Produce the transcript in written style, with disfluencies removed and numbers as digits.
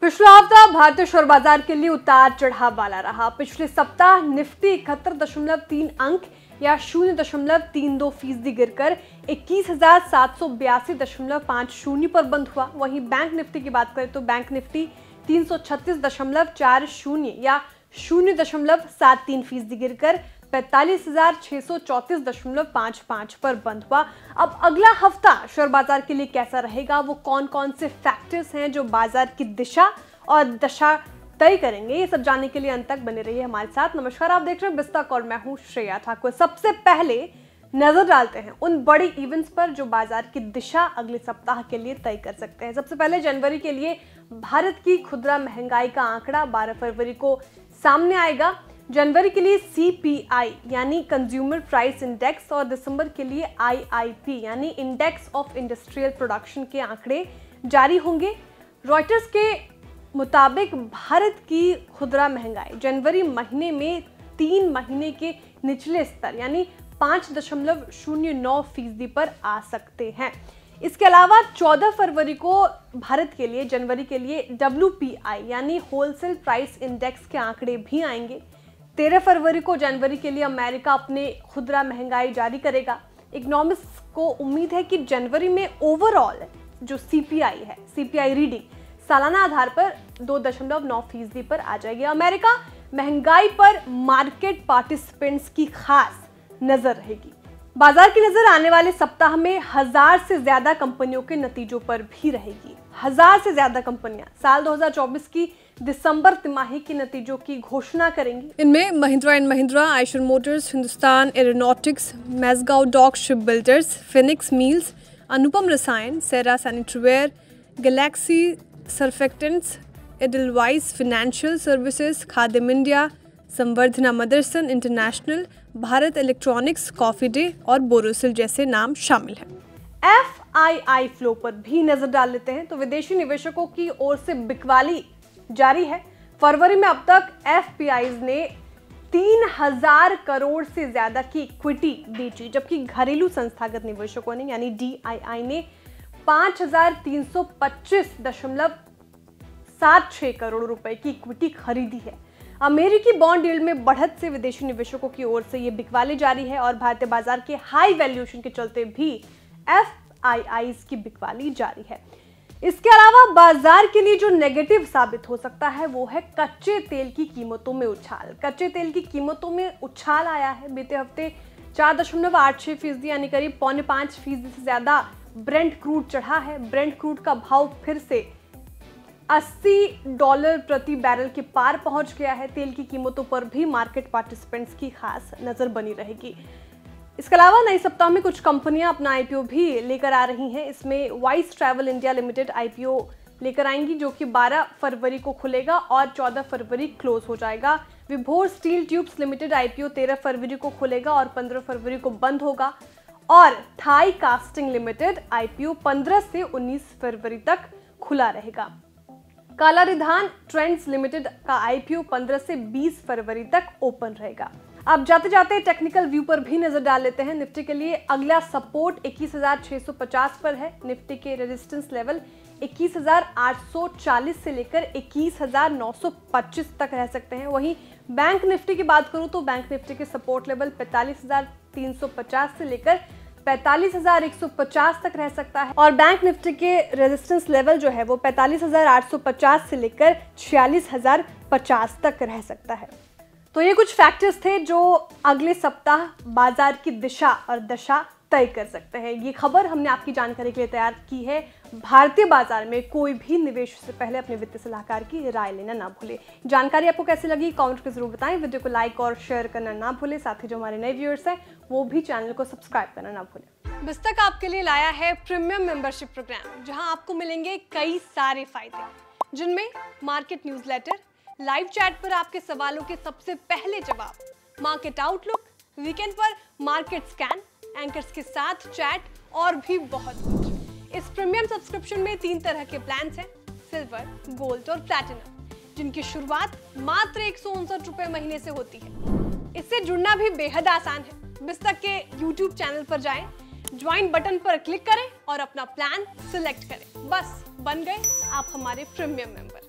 पिछला हफ्ता भारतीय शेयर बाजार के लिए उतार चढ़ाव वाला रहा। पिछले सप्ताह निफ्टी 71.3 अंक या 0.32% गिरकर 21,782.50 पर बंद हुआ। वहीं बैंक निफ्टी की बात करें तो बैंक निफ्टी 336.40 या 0.73% गिरकर 45,634.55 पर बंद हुआ। अब अगला हफ्ता शेयर बाजार के लिए कैसा रहेगा, वो कौन कौन से फैक्टर्स हैं जो बाजार की दिशा और दशा तय करेंगे, ये सब जानने के लिए अंत तक बने रहिए हमारे साथ। नमस्कार, आप देख रहे हैं बिस्तक और मैं हूं श्रेया ठाकुर। सबसे पहले नजर डालते हैं उन बड़े इवेंट्स पर जो बाजार की दिशा अगले सप्ताह के लिए तय कर सकते हैं। सबसे पहले जनवरी के लिए भारत की खुदरा महंगाई का आंकड़ा 12 फरवरी को सामने आएगा। जनवरी के लिए CPI यानी कंज्यूमर प्राइस इंडेक्स और दिसंबर के लिए IIP यानी इंडेक्स ऑफ इंडस्ट्रियल प्रोडक्शन के आंकड़े जारी होंगे। रॉयटर्स के मुताबिक भारत की खुदरा महंगाई जनवरी महीने में 3 महीने के निचले स्तर यानी 5.09% पर आ सकते हैं। इसके अलावा 14 फरवरी को भारत के लिए जनवरी के लिए WPI यानी होलसेल प्राइस इंडेक्स के आंकड़े भी आएंगे। 13 फरवरी को जनवरी के लिए अमेरिका अपने खुदरा महंगाई जारी करेगा। इकोनॉमिस्ट्स को उम्मीद है कि जनवरी में ओवरऑल जो CPI है, CPI रीडिंग सालाना आधार पर 2.9% पर आ जाएगी। अमेरिका महंगाई पर मार्केट पार्टिसिपेंट्स की खास नजर रहेगी। बाजार की नजर आने वाले सप्ताह में 1000 से ज्यादा कंपनियों के नतीजों पर भी रहेगी। 1000 से ज्यादा कंपनियां साल 2024 की दिसंबर तिमाही के नतीजों की घोषणा करेंगी। इनमें Mahindra and Mahindra, Eicher motors, Hindustan aeronautics, Mazagon dock shipbuilders, Phoenix mills, Anupam Rasayan, Cera sanitaryware, galaxy surfactants, Edelweiss financial services, Khadim India, Samvardhana Motherson international, Bharat electronics, coffee day और बोरोसिल जैसे नाम शामिल हैं। FII फ्लो पर भी नजर डाल लेते हैं तो विदेशी निवेशकों की ओर से बिकवाली जारी है। फरवरी में अब तक FPIs ने 3000 करोड़ से ज्यादा की इक्विटी बेची, जबकि घरेलू संस्थागत निवेशकों ने यानी DII ने 5325.76 करोड़ रुपए की इक्विटी खरीदी है। अमेरिकी बॉन्ड यील्ड में बढ़त से विदेशी निवेशकों की ओर से ये बिकवाली जारी है और भारतीय बाजार के हाई वैल्यूएशन के चलते भी FIIs की बिकवाली जारी है। इसके अलावा बाजार के लिए जो नेगेटिव साबित हो सकता है वो है कच्चे तेल की कीमतों में उछाल। कच्चे तेल की कीमतों में उछाल आया है। बीते हफ्ते 4.86% यानी करीब 4.5% से ज्यादा ब्रेंट क्रूड चढ़ा है। ब्रेंट क्रूड का भाव फिर से $80 प्रति बैरल के पार पहुंच गया है। तेल की कीमतों पर भी मार्केट पार्टिसिपेंट्स की खास नजर बनी रहेगी। इसके अलावा नए सप्ताह में कुछ कंपनियां अपना IPO भी लेकर आ रही हैं। इसमें vice travel India limited IPO लेकर आएंगी जो कि 12 फरवरी को खुलेगा और 14 फरवरी क्लोज हो जाएगा। विभोर स्टील ट्यूब्स लिमिटेड IPO 13 फरवरी को खुलेगा और 15 फरवरी को बंद होगा और थाई कास्टिंग लिमिटेड IPO 15 से 19 फरवरी तक खुला रहेगा। काला रिधान ट्रेंड्स लिमिटेड का IPO 15 से 20 फरवरी तक ओपन रहेगा। अब जाते जाते टेक्निकल व्यू पर भी नजर डाल लेते हैं। निफ्टी के लिए अगला सपोर्ट 21,650 पर है। निफ्टी के रेजिस्टेंस लेवल 21,840 से लेकर 21,925 तक रह सकते हैं। वहीं बैंक निफ्टी की बात करूं तो बैंक निफ्टी के सपोर्ट लेवल 45,350 से लेकर 45,150 तक रह सकता है और बैंक निफ्टी के रेजिस्टेंस लेवल जो है वो 45,850 से लेकर 46,050 तक रह सकता है। तो ये कुछ फैक्टर्स थे जो अगले सप्ताह बाजार की दिशा और दशा तय कर सकते हैं। ये खबर हमने आपकी जानकारी के लिए तैयार की है। भारतीय बाजार में कोई भी निवेश से पहले अपने वित्तीय सलाहकार की राय लेना ना भूले। जानकारी आपको कैसी लगी कमेंट करके जरूर बताएं। वीडियो को लाइक और शेयर करना ना भूले। साथ ही जो हमारे नए व्यूअर्स हैं वो भी चैनल को सब्सक्राइब करना ना भूले। बिस्तक आपके लिए लाया है प्रीमियम मेंबरशिप प्रोग्राम, जहां आपको मिलेंगे कई सारे फायदे, जिनमें मार्केट न्यूज़लेटर, लाइव चैट पर आपके सवालों के सबसे पहले जवाब, मार्केट आउटलुक, वीकेंड पर मार्केट स्कैन, एंकर्स के साथ चैट और भी बहुत कुछ। इस प्रीमियम सब्सक्रिप्शन में 3 तरह के प्लान्स हैं, सिल्वर, गोल्ड और प्लैटिनम, जिनकी शुरुआत मात्र 159 रुपए महीने से होती है। इससे जुड़ना भी बेहद आसान है। बिस्तक के YouTube चैनल पर जाएं, ज्वाइन बटन पर क्लिक करें और अपना प्लान सिलेक्ट करें। बस बन गए आप हमारे प्रीमियम मेंबर।